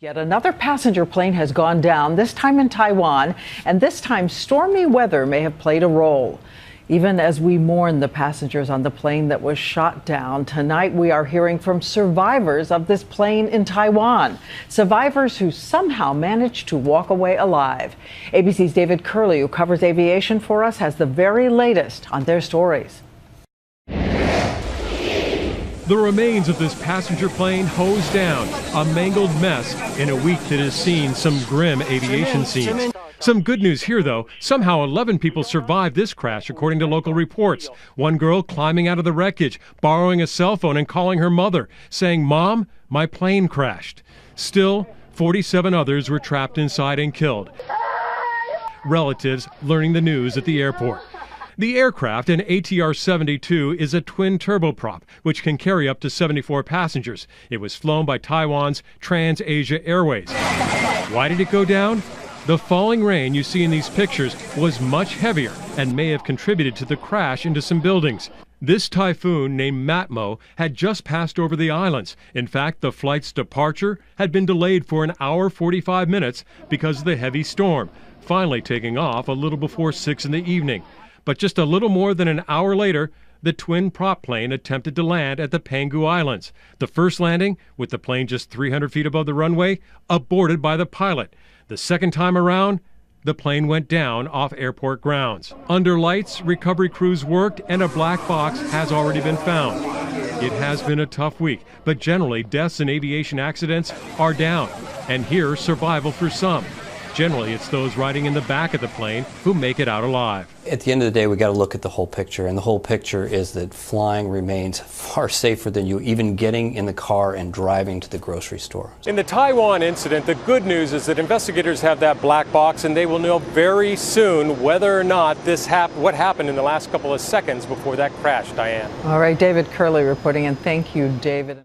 Yet another passenger plane has gone down, this time in Taiwan, and this time stormy weather may have played a role. Even as we mourn the passengers on the plane that was shot down, tonight we are hearing from survivors of this plane in Taiwan. Survivors who somehow managed to walk away alive. ABC's David Curley, who covers aviation for us, has the very latest on their stories. The remains of this passenger plane hosed down, a mangled mess in a week that has seen some grim aviation scenes. Some good news here, though. Somehow 11 people survived this crash, according to local reports. One girl climbing out of the wreckage, borrowing a cell phone and calling her mother, saying, "Mom, my plane crashed." Still, 47 others were trapped inside and killed. Relatives learning the news at the airport. The aircraft, an ATR-72, is a twin turboprop, which can carry up to 74 passengers. It was flown by Taiwan's TransAsia Airways. Why did it go down? The falling rain you see in these pictures was much heavier and may have contributed to the crash into some buildings. This typhoon, named Matmo, had just passed over the islands. In fact, the flight's departure had been delayed for an hour 45 minutes because of the heavy storm, finally taking off a little before 6 in the evening. But just a little more than an hour later, the twin prop plane attempted to land at the Penghu Islands. The first landing, with the plane just 300 feet above the runway, aborted by the pilot. The second time around, the plane went down off airport grounds. Under lights, recovery crews worked, and a black box has already been found. It has been a tough week, but generally deaths in aviation accidents are down, and here's survival for some. Generally, it's those riding in the back of the plane who make it out alive. At the end of the day, we got to look at the whole picture, and the whole picture is that flying remains far safer than you even getting in the car and driving to the grocery store. In the Taiwan incident, the good news is that investigators have that black box, and they will know very soon whether or not what happened in the last couple of seconds before that crash, Diane. All right, David Curley reporting, and thank you, David.